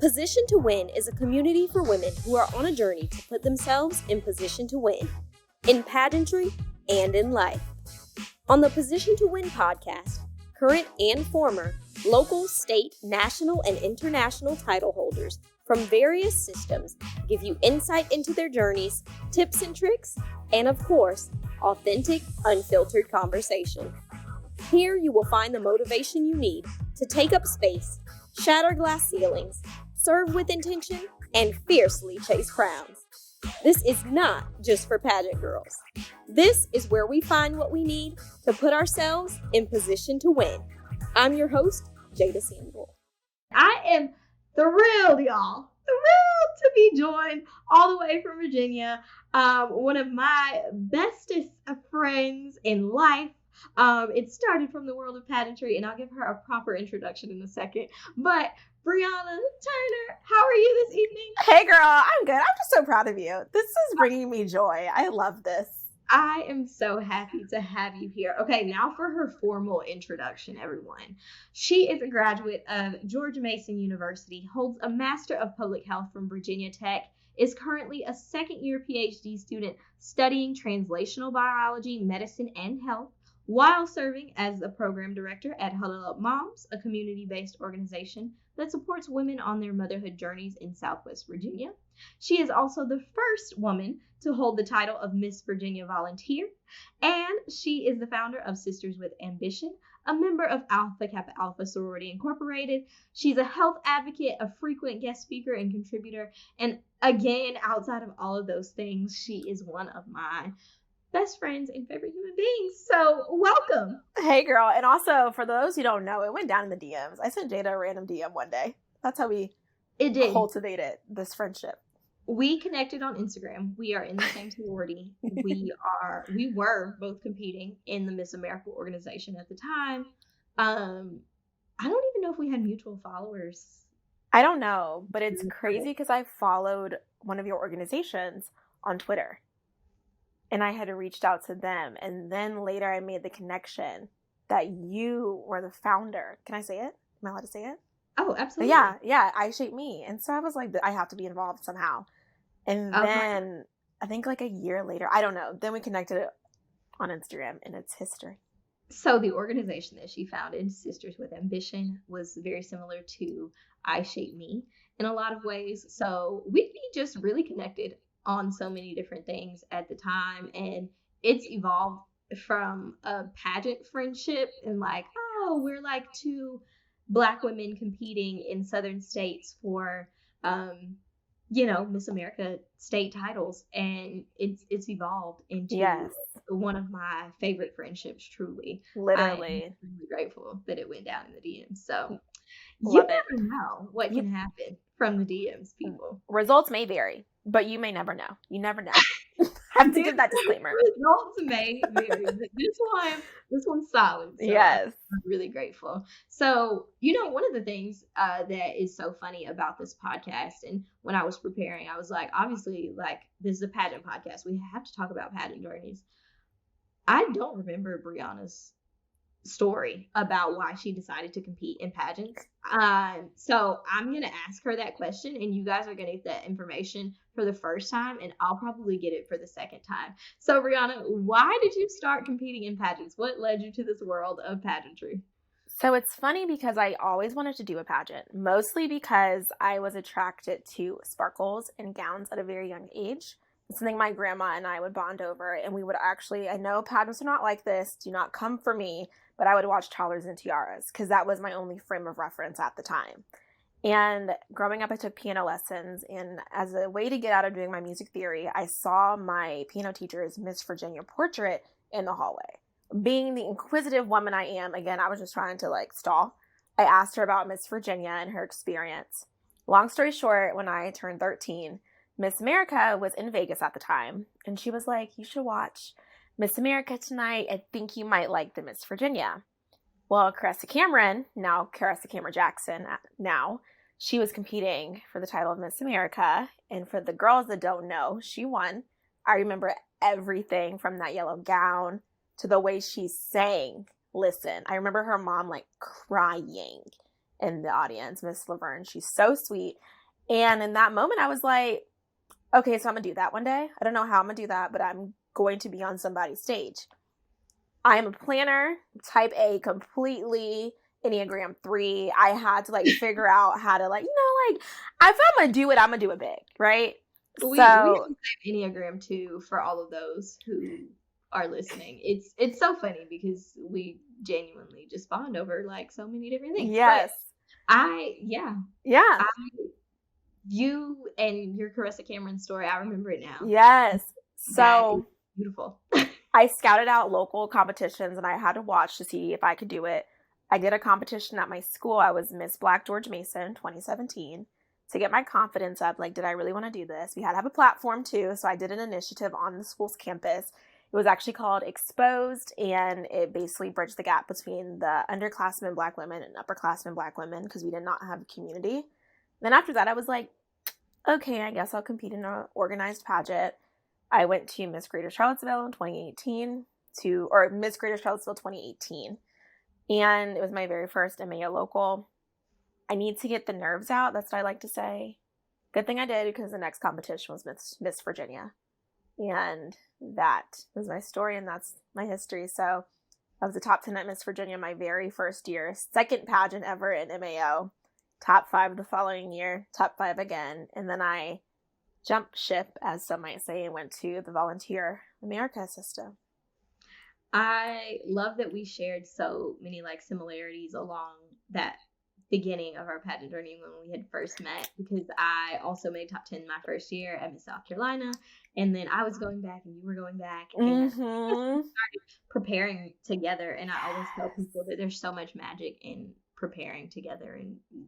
Position to Win is a community for women who are on a journey to put themselves in position to win, in pageantry and in life. On the Position to Win podcast, current and former local, state, national, and international title holders from various systems give you insight into their journeys, tips and tricks, and of course, authentic, unfiltered conversation. Here you will find the motivation you need to take up space, shatter glass ceilings, serve with intention, and fiercely chase crowns. This is not just for pageant girls. This is where we find what we need to put ourselves in position to win. I'm your host, Jada Samuel. I am thrilled, y'all. Thrilled to be joined all the way from Virginia. One of my bestest of friends in life. It started from the world of pageantry, and I'll give her a proper introduction in a second. But Breana Turner, how are you this evening? Hey girl, I'm good. I'm just so proud of you. This is bringing me joy. I love this. I am so happy to have you here. Okay, now for her formal introduction, everyone. She is a graduate of George Mason University, holds a Master of Public Health from Virginia Tech, is currently a second-year PhD student studying translational biology, medicine, and health, while serving as the program director at Huddle Up Moms, a community-based organization that supports women on their motherhood journeys in Southwest Virginia. She is also the first woman to hold the title of Miss Virginia Volunteer, and she is the founder of Sisters with Ambition, a member of Alpha Kappa Alpha Sorority Incorporated. She's a health advocate, a frequent guest speaker and contributor, and again, outside of all of those things, she is one of my best friends and favorite human beings. So welcome. Hey girl. And also for those who don't know, it went down in the DMs. I sent Jada a random DM one day. That's how we cultivated this friendship. We connected on Instagram. We are in the same sorority. We were both competing in the Miss America organization at the time. I don't even know if we had mutual followers. I don't know, but it's crazy because I followed one of your organizations on Twitter. And I had reached out to them. And then later I made the connection that you were the founder. Can I say it? Am I allowed to say it? Oh, absolutely. Yeah. I Shape Me. And so I was like, I have to be involved somehow. And then I think like a year later, I don't know. Then we connected on Instagram and it's history. So the organization that she founded, Sisters with Ambition, was very similar to I Shape Me in a lot of ways. So we just really connected on so many different things at the time, and it's evolved from a pageant friendship and like, oh, we're like two Black women competing in southern states for Miss America state titles, and it's evolved into one of my favorite friendships, truly. Literally. I'm really grateful that it went down in the DMs. So Love you never know what can happen from the DMs, people. Results may vary, but you may never know. You never know. I have to give that disclaimer. Results may vary. This one's solid. So yes. I'm really grateful. So, one of the things that is so funny about this podcast, and when I was preparing, I was like, obviously, like, this is a pageant podcast. We have to talk about pageant journeys. I don't remember Breana's story about why she decided to compete in pageants. So I'm going to ask her that question, and you guys are going to get that information for the first time, and I'll probably get it for the second time. So Breana, why did you start competing in pageants? What led you to this world of pageantry? So it's funny because I always wanted to do a pageant, mostly because I was attracted to sparkles and gowns at a very young age. It's something my grandma and I would bond over, and we would actually, I know pageants are not like this, do not come for me, but I would watch Toddlers and Tiaras because that was my only frame of reference at the time. And growing up, I took piano lessons, and as a way to get out of doing my music theory, I saw my piano teacher's Miss Virginia portrait in the hallway. Being the inquisitive woman I am, again, I was just trying to stall. I asked her about Miss Virginia and her experience. Long story short, when I turned 13, Miss America was in Vegas at the time, and she was like, you should watch Miss America tonight. I think you might like the Miss Virginia. Well, Caressa Cameron, now Caressa Cameron Jackson, she was competing for the title of Miss America, and for the girls that don't know, she won. I remember everything from that yellow gown to the way she sang. Listen, I remember her mom crying in the audience, Miss Laverne. She's so sweet. And in that moment, I was like, okay, so I'm going to do that one day. I don't know how I'm going to do that, but I'm going to be on somebody's stage. I am a planner, type A, completely Enneagram 3. I had to like figure out how to like, like if I'm going to do it, I'm going to do it big, right? We So Enneagram 2 for all of those who are listening. It's so funny because we genuinely just bond over like so many different things. Yes. But yeah. You and your Carissa Cameron story, I remember it now. Yes. So beautiful. I scouted out local competitions and I had to watch to see if I could do it. I did a competition at my school. I was Miss Black George Mason 2017 to get my confidence up. Like, did I really want to do this? We had to have a platform too. So I did an initiative on the school's campus. It was actually called Exposed, and it basically bridged the gap between the underclassmen Black women and upperclassmen Black women because we did not have a community. Then after that, I was like, okay, I guess I'll compete in an organized pageant. I went to Miss Greater Charlottesville in 2018 Miss Greater Charlottesville 2018. And it was my very first MAO local. I need to get the nerves out. That's what I like to say. Good thing I did because the next competition was Miss Virginia. And that was my story and that's my history. So I was the top 10 at Miss Virginia my very first year. Second pageant ever in MAO. Top 5 the following year. Top 5 again. And then I jumped ship, as some might say, and went to the Volunteer America system. I love that we shared so many like similarities along that beginning of our pageant journey when we had first met, because I also made top 10 my first year at Miss South Carolina, and then I was going back and you were going back, and we started preparing together. And I always tell people that there's so much magic in preparing together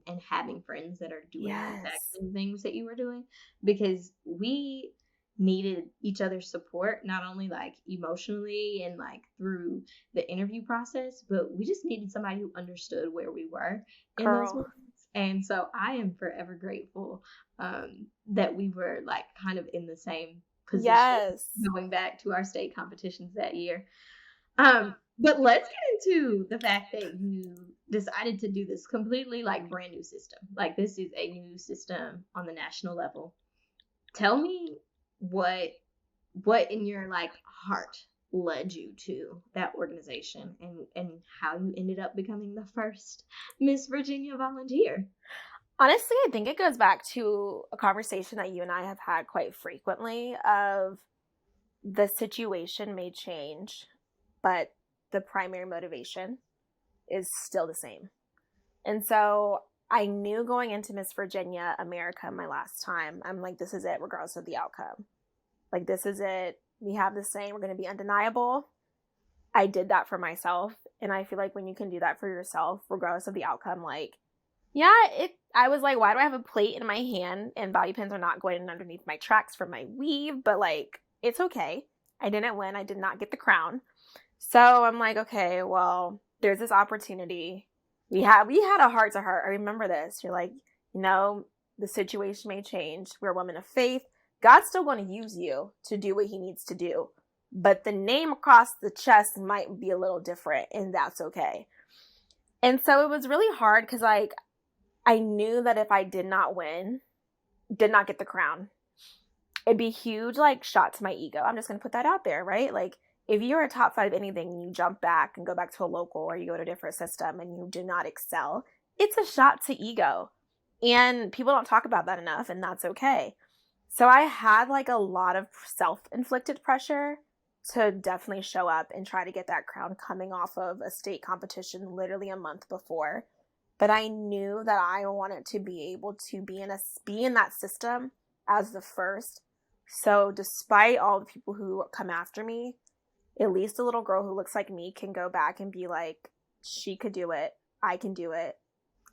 and having friends that are doing the exact same things that you were doing, because we needed each other's support, not only like emotionally and like through the interview process, but we just needed somebody who understood where we were in those moments. And so I am forever grateful that we were like kind of in the same position going back to our state competitions that year. But let's get into the fact that you decided to do this completely like brand new system. Like, this is a new system on the national level. Tell me what in your like heart led you to that organization and how you ended up becoming the first Miss Virginia volunteer. Honestly, I think it goes back to a conversation that you and I have had quite frequently of the situation may change, but the primary motivation is still the same. And so I knew going into Miss Virginia America my last time, I'm like, this is it, regardless of the outcome. Like, this is it. We have the same. We're going to be undeniable. I did that for myself. And I feel like when you can do that for yourself, regardless of the outcome, like, I was like, why do I have a plate in my hand and bobby pins are not going in underneath my tracks for my weave? But like, it's okay. I didn't win. I did not get the crown. So I'm like, okay, well, there's this opportunity. We had a heart to heart. I remember this. You're like, the situation may change. We're women of faith. God's still going to use you to do what he needs to do. But the name across the chest might be a little different, and that's okay. And so it was really hard because, like, I knew that if I did not win, did not get the crown, it'd be a huge, like, shot to my ego. I'm just going to put that out there, right? Like, if you're a top 5 anything and you jump back and go back to a local or you go to a different system and you do not excel, it's a shot to ego. And people don't talk about that enough, and that's okay. So I had like a lot of self-inflicted pressure to definitely show up and try to get that crown coming off of a state competition literally a month before. But I knew that I wanted to be able to be in that system as the first. So despite all the people who come after me, at least a little girl who looks like me can go back and be like, she could do it. I can do it.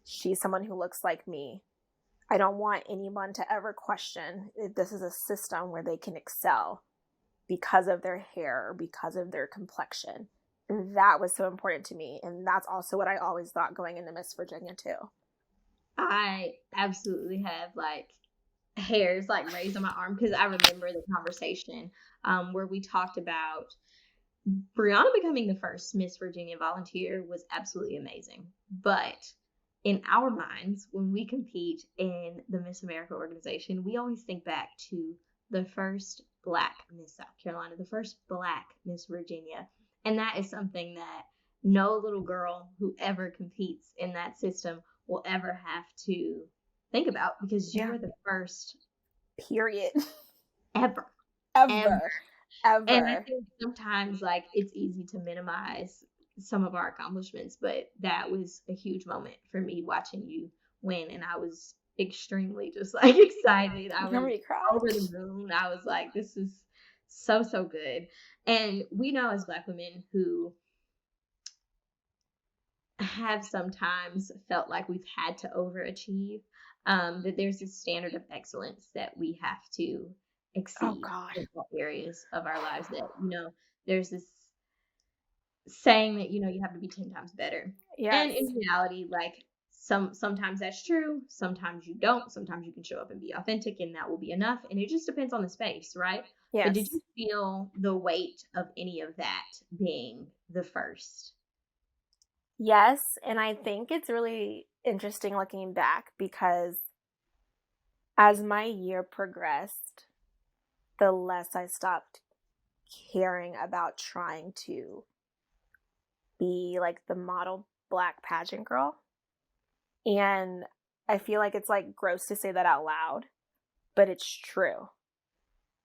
She's someone who looks like me. I don't want anyone to ever question if this is a system where they can excel because of their hair or because of their complexion. And that was so important to me. And that's also what I always thought going into Miss Virginia too. I absolutely have like hairs like raised on my arm because I remember the conversation where we talked about Breana becoming the first Miss Virginia volunteer was absolutely amazing. But in our minds, when we compete in the Miss America organization, we always think back to the first Black Miss South Carolina, the first Black Miss Virginia. And that is something that no little girl who ever competes in that system will ever have to think about, because you were the first. Period. Ever. Ever. And I think sometimes, like, it's easy to minimize some of our accomplishments, but that was a huge moment for me watching you win, and I was extremely just like excited. I was over the moon. I was like, this is so good. And we know as Black women who have sometimes felt like we've had to overachieve, that there's this standard of excellence that we have to exceed in all areas of our lives. That, you know, there's this saying that, you know, you have to be 10 times better. Yes. And in reality, like, sometimes that's true, sometimes you don't, sometimes you can show up and be authentic and that will be enough, and it just depends on the space, right? Yes. But did you feel the weight of any of that being the first? Yes, and I think it's really interesting looking back, because as my year progressed, the less I stopped caring about trying to be like the model Black pageant girl. And I feel like it's like gross to say that out loud, but it's true.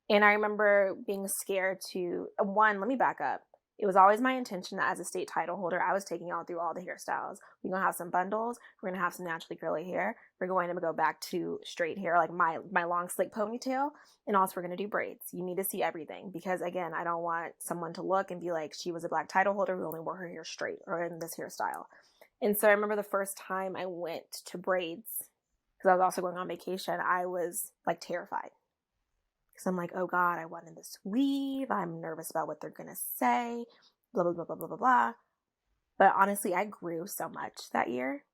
And I remember being scared to, let me back up. It was always my intention that as a state title holder, I was taking y'all through all the hairstyles. We're going to have some bundles. We're going to have some naturally curly hair. We're going to go back to straight hair, like my long slick ponytail. And also we're going to do braids. You need to see everything, because again, I don't want someone to look and be like, she was a Black title holder who only wore her hair straight or in this hairstyle. And so I remember the first time I went to braids, because I was also going on vacation, I was like terrified. Because I'm like, oh God, I wanted this weave. I'm nervous about what they're going to say, blah, blah, blah, blah, blah, blah, blah. But honestly, I grew so much that year.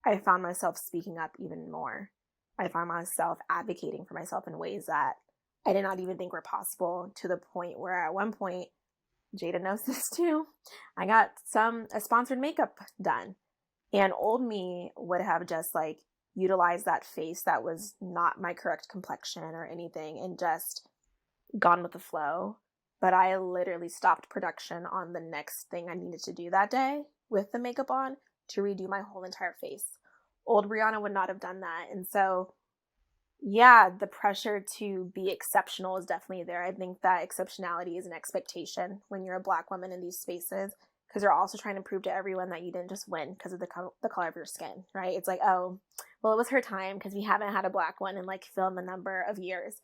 I found myself speaking up even more. I found myself advocating for myself in ways that I did not even think were possible, to the point where at one point, Jada knows this too, I got a sponsored makeup done. And old me would have just like utilized that face that was not my correct complexion or anything and just gone with the flow. But I literally stopped production on the next thing I needed to do that day with the makeup on to redo my whole entire face. Old Breana would not have done that. And so, yeah, the pressure to be exceptional is definitely there. I think that exceptionality is an expectation when you're a Black woman in these spaces, because you're also trying to prove to everyone that you didn't just win because of the color of your skin, right? It's like, oh, well, it was her time because we haven't had a Black one in like fill in the number of years.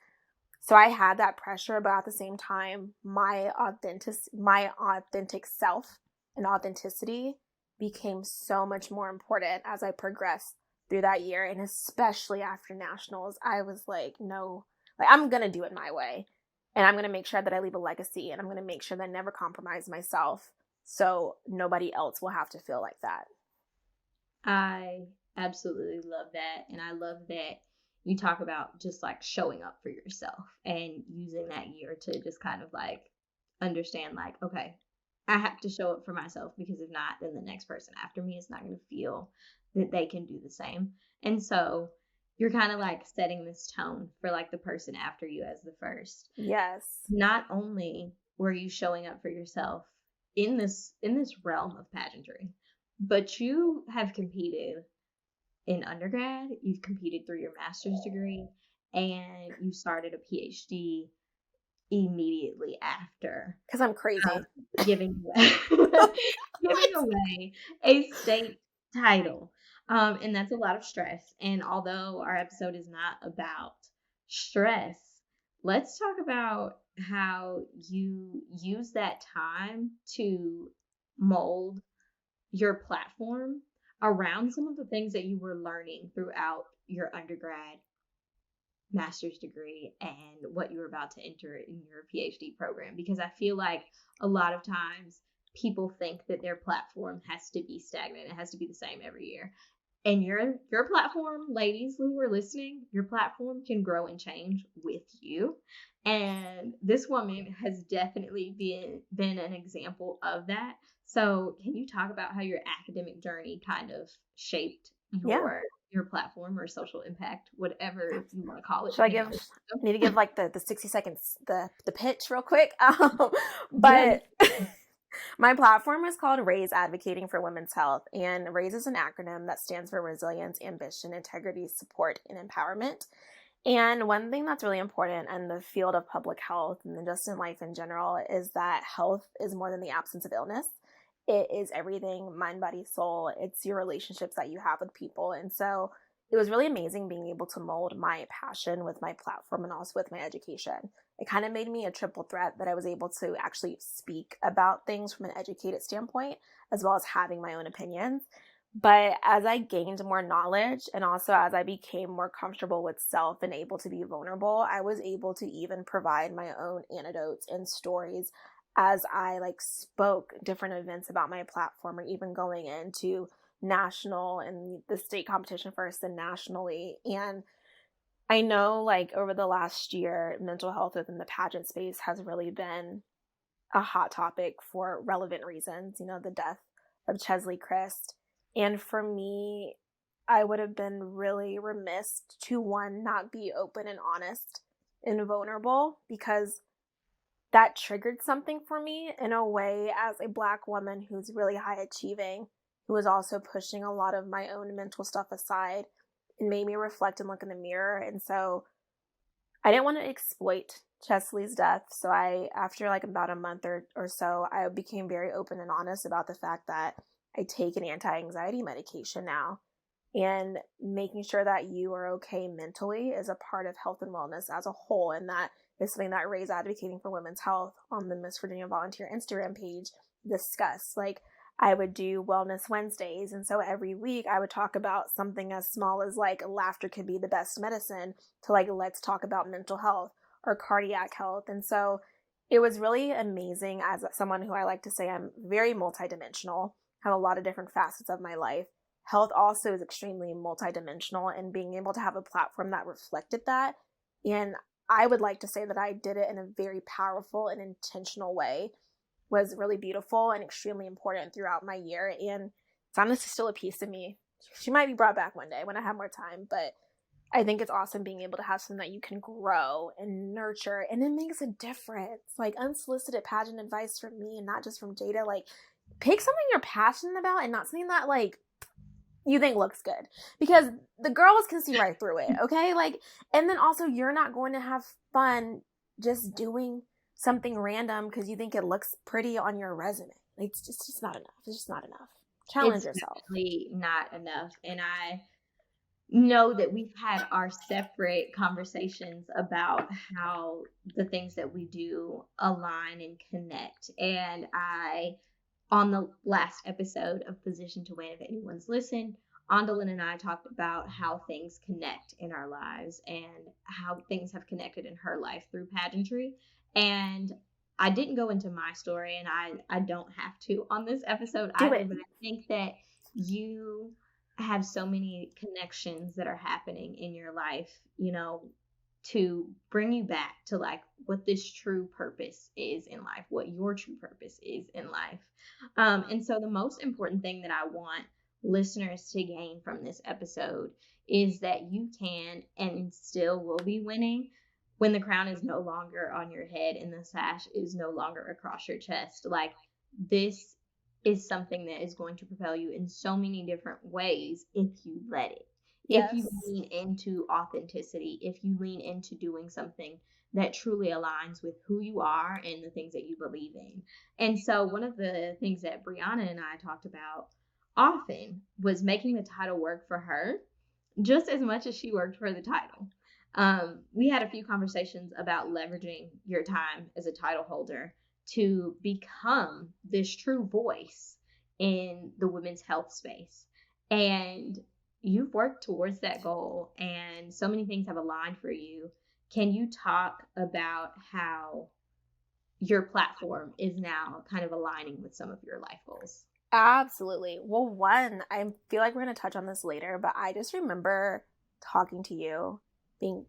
So I had that pressure, but at the same time, my authentic self and authenticity became so much more important as I progressed through that year. And especially after nationals, I was like, no, like, I'm going to do it my way. And I'm going to make sure that I leave a legacy, and I'm going to make sure that I never compromise myself, so nobody else will have to feel like that. I absolutely love that. And I love that you talk about just like showing up for yourself and using that year to just kind of like understand, like, okay, I have to show up for myself, because if not, then the next person after me is not going to feel that they can do the same. And so you're kind of like setting this tone for like the person after you as the first. Yes. Not only were you showing up for yourself in this realm of pageantry, but you have competed in undergrad, you've competed through your master's degree, and you started a PhD immediately after. Because I'm crazy. Giving away a state title. And that's a lot of stress. And although our episode is not about stress, let's talk about how you use that time to mold your platform around some of the things that you were learning throughout your undergrad, master's degree, and what you were about to enter in your PhD program. Because I feel like a lot of times people think that their platform has to be stagnant. It has to be the same every year. And your platform, ladies who are listening, your platform can grow and change with you. And this woman has definitely been an example of that. So can you talk about how your academic journey kind of shaped your platform or social impact, whatever you want to call it. Should I need to give like the 60 seconds, the pitch real quick. But my platform is called Raise Advocating for Women's Health, and Raise is an acronym that stands for Resilience, Ambition, Integrity, Support, and Empowerment. And one thing that's really important in the field of public health and just in life in general is that health is more than the absence of illness. It is everything, mind, body, soul. It's your relationships that you have with people. And so it was really amazing being able to mold my passion with my platform and also with my education. It kind of made me a triple threat that I was able to actually speak about things from an educated standpoint, as well as having my own opinions. But as I gained more knowledge and also as I became more comfortable with self and able to be vulnerable, I was able to even provide my own anecdotes and stories as I spoke different events about my platform, or even going into national and the state competition first and nationally. And I know over the last year, mental health within the pageant space has really been a hot topic for relevant reasons, the death of Chesley Christ. And for me, I would have been really remiss to, one, not be open and honest and vulnerable, because that triggered something for me in a way as a Black woman who's really high achieving, who was also pushing a lot of my own mental stuff aside, and made me reflect and look in the mirror. And so I didn't want to exploit Chesley's death. So after about a month or so, I became very open and honest about the fact that I take an anti-anxiety medication now, and making sure that you are okay mentally is a part of health and wellness as a whole. And that is something that Raise Advocating for Women's Health on the Miss Virginia Volunteer Instagram page discuss. I would do Wellness Wednesdays. And so every week I would talk about something as small as laughter could be the best medicine, to let's talk about mental health or cardiac health. And so it was really amazing as someone who I like to say I'm very multidimensional, have a lot of different facets of my life. Health also is extremely multidimensional, and being able to have a platform that reflected that. And I would like to say that I did it in a very powerful and intentional way, was really beautiful and extremely important throughout my year. And Thomas is still a piece of me. She might be brought back one day when I have more time, but I think it's awesome being able to have something that you can grow and nurture, and it makes a difference. Unsolicited pageant advice from me, and not just from Jada. Pick something you're passionate about and not something that you think looks good, because the girls can see right through it. Okay. And then also you're not going to have fun just doing something random because you think it looks pretty on your resume. It's just not enough. It's just not enough. Challenge yourself. It's definitely not enough. And I know that we've had our separate conversations about how the things that we do align and connect. And on the last episode of Position to Win, if anyone's listened, Andalyn and I talked about how things connect in our lives and how things have connected in her life through pageantry. And I didn't go into my story, and I don't have to on this episode either, but I think that you have so many connections that are happening in your life, to bring you back to what this true purpose is in life, what your true purpose is in life. And so the most important thing that I want listeners to gain from this episode is that you can and still will be winning when the crown is no longer on your head and the sash is no longer across your chest. This is something that is going to propel you in so many different ways if you let it. Yes. If you lean into authenticity, if you lean into doing something that truly aligns with who you are and the things that you believe in. And so one of the things that Breana and I talked about often was making the title work for her just as much as she worked for the title. We had a few conversations about leveraging your time as a title holder to become this true voice in the women's health space. And you've worked towards that goal, and so many things have aligned for you. Can you talk about how your platform is now kind of aligning with some of your life goals? Absolutely. Well, one, I feel like we're going to touch on this later, but I just remember talking to you being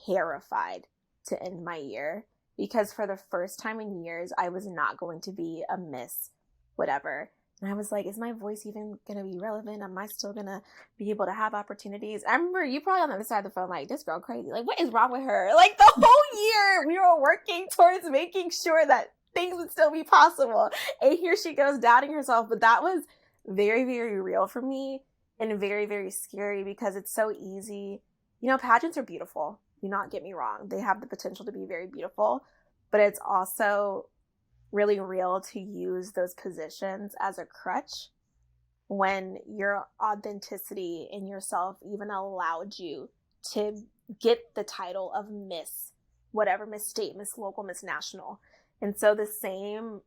terrified to end my year, because for the first time in years, I was not going to be a Miss whatever. And I was like, is my voice even going to be relevant? Am I still going to be able to have opportunities? I remember you probably on the other side of the phone, like, this girl crazy. Like, what is wrong with her? Like, the whole year we were working towards making sure that things would still be possible. And here she goes doubting herself. But that was very, very real for me and very, very scary because it's so easy. You know, pageants are beautiful. Do not get me wrong. They have the potential to be very beautiful, but it's also really real to use those positions as a crutch when your authenticity in yourself even allowed you to get the title of Miss whatever, Miss State, Miss Local, Miss National. And so the same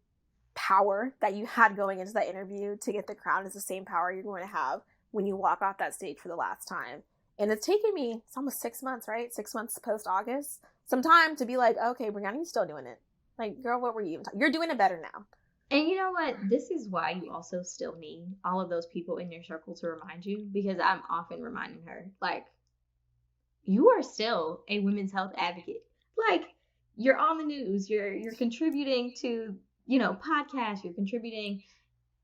power that you had going into that interview to get the crown is the same power you're going to have when you walk off that stage for the last time. And it's taken me, it's almost 6 months, right? 6 months post-August, some time to be like, okay, Breana, you're still doing it. Like, girl, what were you even talking? You're doing it better now. And you know what? This is why you also still need all of those people in your circle to remind you, because I'm often reminding her, like, you are still a women's health advocate. Like, you're on the news, you're contributing to, podcasts, you're contributing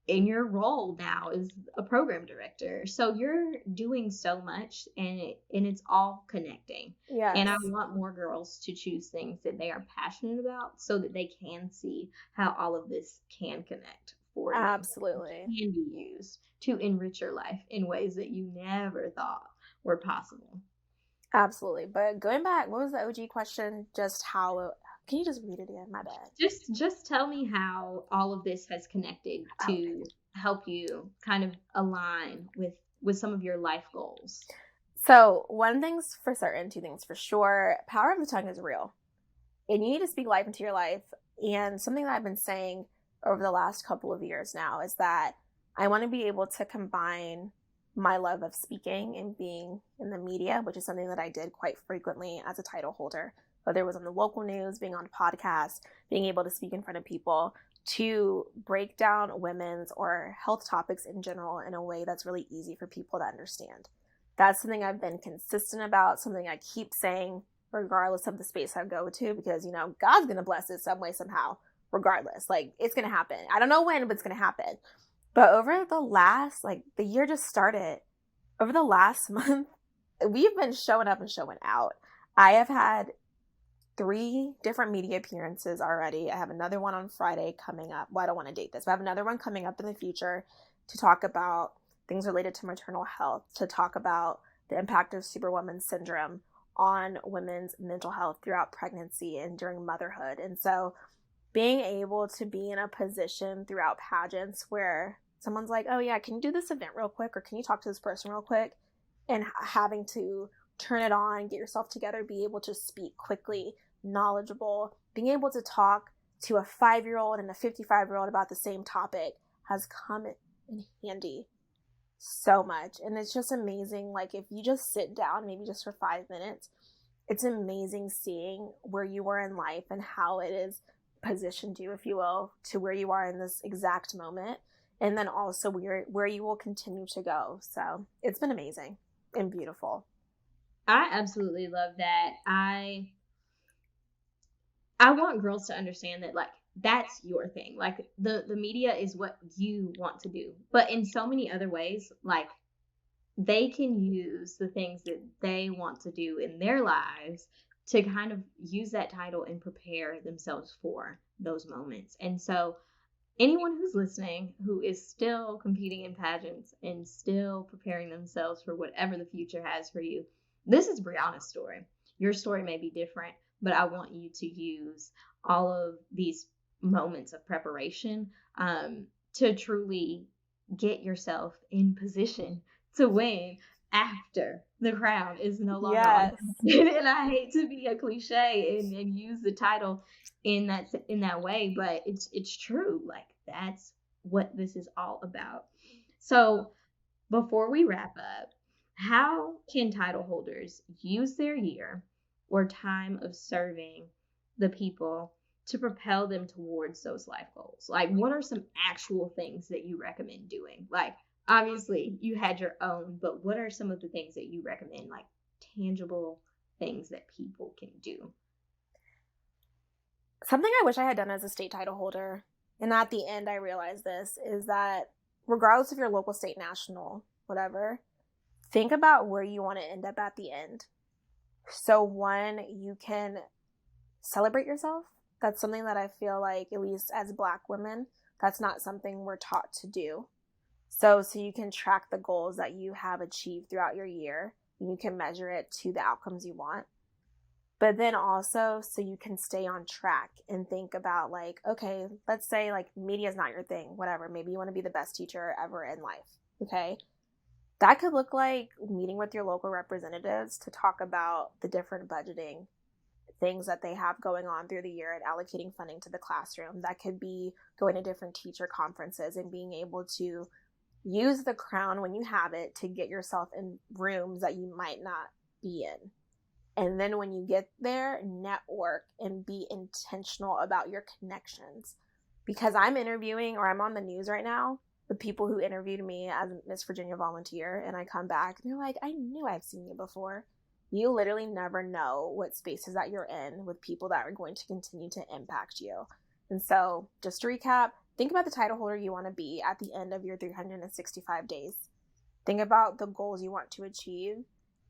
in your role now as a program director. So you're doing so much, and it's all connecting. Yes. And I want more girls to choose things that they are passionate about so that they can see how all of this can connect for you. Absolutely. Can be used to enrich your life in ways that you never thought were possible. Absolutely. But going back, what was the OG question? Just how, can you just read it again? My bad. Just tell me how all of this has connected to help you kind of align with some of your life goals. So one thing's for certain, two things for sure. Power of the tongue is real. And you need to speak life into your life. And something that I've been saying over the last couple of years now is that I want to be able to combine my love of speaking and being in the media, which is something that I did quite frequently as a title holder, whether it was on the local news, being on podcasts, being able to speak in front of people, to break down women's or health topics in general in a way that's really easy for people to understand. That's something I've been consistent about, something I keep saying regardless of the space I go to, because, God's going to bless it some way, somehow, regardless. Like, it's going to happen. I don't know when, but it's going to happen. But over the last, the year just started, over the last month, we've been showing up and showing out. I have had 3 different media appearances already. I have another one on Friday coming up. Well, I don't want to date this, but I have another one coming up in the future to talk about things related to maternal health, to talk about the impact of Superwoman syndrome on women's mental health throughout pregnancy and during motherhood. And so being able to be in a position throughout pageants where someone's like, oh yeah, can you do this event real quick? Or can you talk to this person real quick? And having to turn it on, get yourself together, be able to speak quickly, knowledgeable, being able to talk to a 5-year-old and a 55-year-old about the same topic has come in handy so much. And it's just amazing. Like, if you just sit down, maybe just for 5 minutes, it's amazing seeing where you were in life and how it is positioned you, if you will, to where you are in this exact moment. And then also where you will continue to go. So it's been amazing and beautiful. I absolutely love that. I want girls to understand that, like, that's your thing. Like, the media is what you want to do. But in so many other ways, like, they can use the things that they want to do in their lives to kind of use that title and prepare themselves for those moments. And so anyone who's listening who is still competing in pageants and still preparing themselves for whatever the future has for you, this is Breana's story. Your story may be different, but I want you to use all of these moments of preparation to truly get yourself in position to win after the crown is no longer on. And I hate to be a cliche and use the title in that way, but it's true. Like, that's what this is all about. So before we wrap up, how can title holders use their year or time of serving the people to propel them towards those life goals? Like, what are some actual things that you recommend doing? Like, obviously you had your own, but what are some of the things that you recommend, like tangible things that people can do? Something I wish I had done as a state title holder and at the end I realized this, is that regardless of your local, state, national, whatever, think about where you want to end up at the end. So one, you can celebrate yourself. That's something that I feel like, at least as Black women, that's not something we're taught to do. So you can track the goals that you have achieved throughout your year, and you can measure it to the outcomes you want. But then also, so you can stay on track and think about, like, okay, let's say like media is not your thing, whatever. Maybe you want to be the best teacher ever in life. Okay. That could look like meeting with your local representatives to talk about the different budgeting things that they have going on through the year and allocating funding to the classroom. That could be going to different teacher conferences and being able to use the crown when you have it to get yourself in rooms that you might not be in. And then when you get there, network and be intentional about your connections. Because I'm interviewing, or I'm on the news right now, the people who interviewed me as Miss Virginia volunteer, and I come back and they're like, I knew I've seen you before. You literally never know what spaces that you're in with people that are going to continue to impact you. And so just to recap, think about the title holder you want to be at the end of your 365 days. Think about the goals you want to achieve,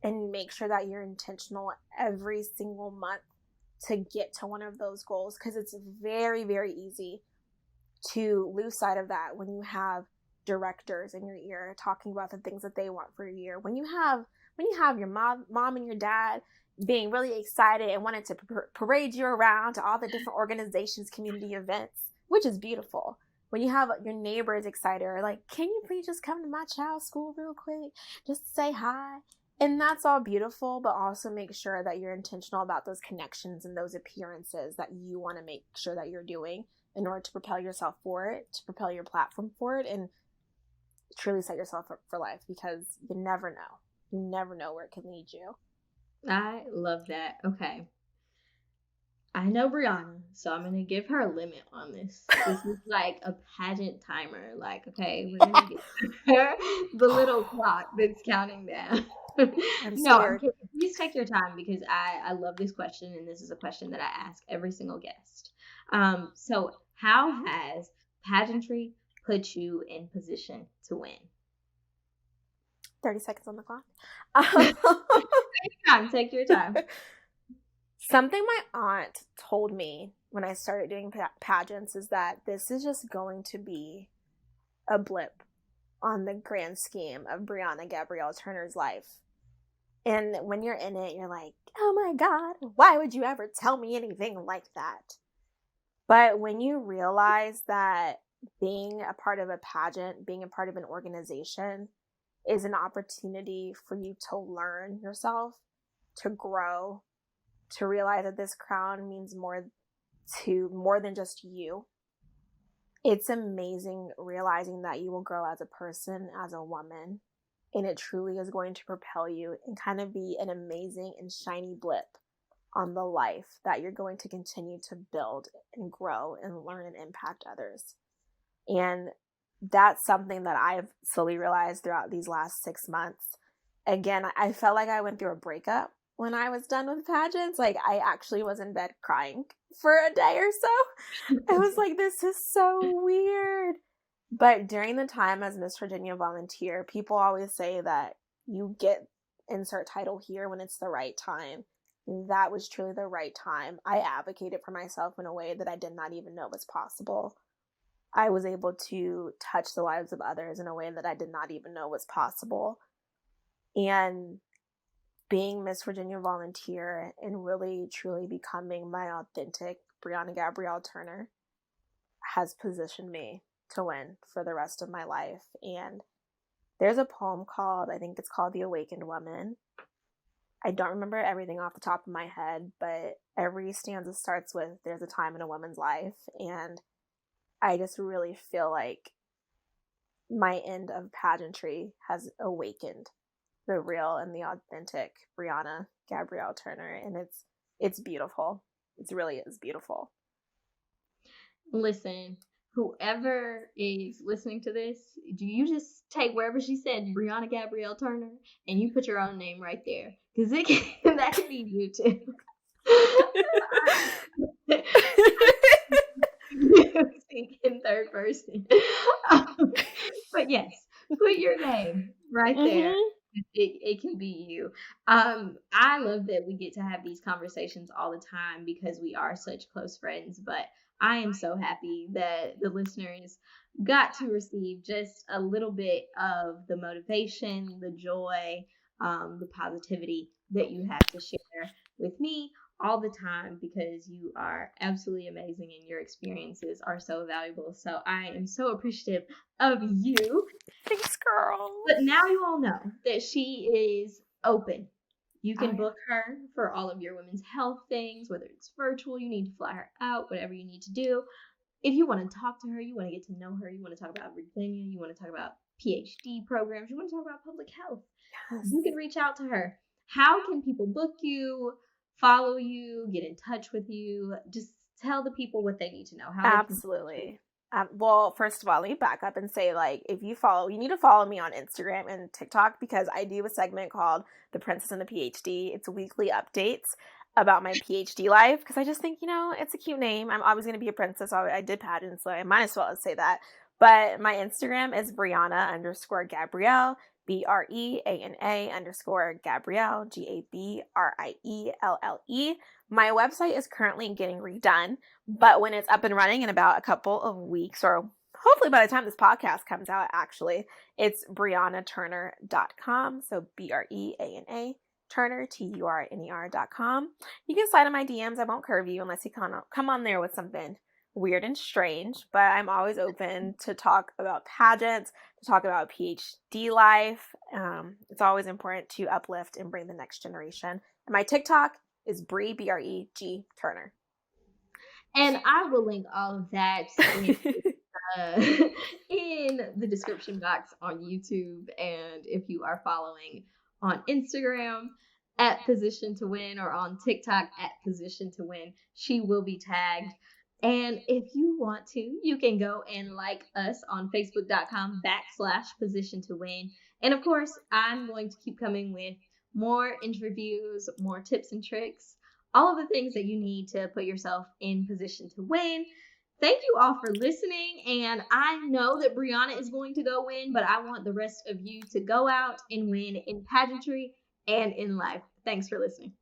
and make sure that you're intentional every single month to get to one of those goals, because it's very, very easy to lose sight of that when you have directors in your ear talking about the things that they want for your year. When you have your mom and your dad being really excited and wanting to parade you around to all the different organizations, community events, which is beautiful. When you have your neighbors excited, or like, can you please just come to my child's school real quick, just say hi? And that's all beautiful, but also make sure that you're intentional about those connections and those appearances that you want to make sure that you're doing in order to propel yourself for it, to propel your platform for it, and truly set yourself up for life, because you never know. You never know where it can lead you. I love that. Okay. I know Breana, so I'm going to give her a limit on this. This is like a pageant timer. Like, okay, we're going to give her the little clock that's counting down. I'm No, scared. please take your time, because I love this question, and this is a question that I ask every single guest. So how has pageantry put you in position to win? 30 seconds on the clock. Take your time. Something my aunt told me when I started doing pageants is that this is just going to be a blip on the grand scheme of Breana Gabrielle Turner's life. And when you're in it, you're like, oh my God, why would you ever tell me anything like that? But when you realize that being a part of a pageant, being a part of an organization, is an opportunity for you to learn yourself, to grow, to realize that this crown means more than just you. It's amazing realizing that you will grow as a person, as a woman, and it truly is going to propel you and kind of be an amazing and shiny blip on the life that you're going to continue to build and grow and learn and impact others. And that's something that I've slowly realized throughout these last 6 months. Again, I felt like I went through a breakup when I was done with pageants. Like, I actually was in bed crying for a day or so. I was like, this is so weird. But during the time as Miss Virginia volunteer, people always say that you get insert title here when it's the right time. That was truly the right time. I advocated for myself in a way that I did not even know was possible. I was able to touch the lives of others in a way that I did not even know was possible. And being Miss Virginia volunteer and really truly becoming my authentic Breana Gabrielle Turner has positioned me to win for the rest of my life. And there's a poem called, I think it's called The Awakened Woman. I don't remember everything off the top of my head, but every stanza starts with, there's a time in a woman's life. And I just really feel like my end of pageantry has awakened the real and the authentic Breana Gabrielle Turner. And it's beautiful. It really is beautiful. Listen, whoever is listening to this, do you just take wherever she said Breana Gabrielle Turner and you put your own name right there? Because that could be you too. Thinking person. But yes, put your name right there. It can be you. I love that we get to have these conversations all the time because we are such close friends. But I am so happy that the listeners got to receive just a little bit of the motivation, the joy, the positivity that you have to share with me all the time, because you are absolutely amazing and your experiences are so valuable. So I am so appreciative of you. Thanks, girl. But now you all know that she is open. You can book her for all of your women's health things, whether it's virtual, you need to fly her out, whatever you need to do. If you want to talk to her, you want to get to know her, you want to talk about Virginia, you want to talk about PhD programs, you want to talk about public health, you can reach out to her. How can people book you, follow you, get in touch with you? Just tell the people what they need to know. Absolutely. Well, first of all, let me back up and say, like, if you need to follow me on Instagram and TikTok, because I do a segment called The Princess and the PhD. It's weekly updates about my PhD life, because I just think, it's a cute name. I'm always going to be a princess. I did pageants, so I might as well say that. But my Instagram is Breana_Gabrielle, BREANA_Gabrielle, GABRIELLE. My website is currently getting redone, but when it's up and running in about a couple of weeks, or hopefully by the time this podcast comes out, actually, it's BreanaTurner.com. So BREANA Turner, TURNER.com. You can slide in my DMs. I won't curve you unless you come on there with something weird and strange, but I'm always open to talk about pageants, to talk about PhD life. It's always important to uplift and bring the next generation. And my TikTok is BREG Turner. And I will link all of that in the description box on YouTube. And if you are following on Instagram at Position to Win, or on TikTok at Position to Win, she will be tagged. And if you want to, you can go and like us on Facebook.com/Position to Win. And of course, I'm going to keep coming with more interviews, more tips and tricks, all of the things that you need to put yourself in position to win. Thank you all for listening. And I know that Breana is going to go win, but I want the rest of you to go out and win in pageantry and in life. Thanks for listening.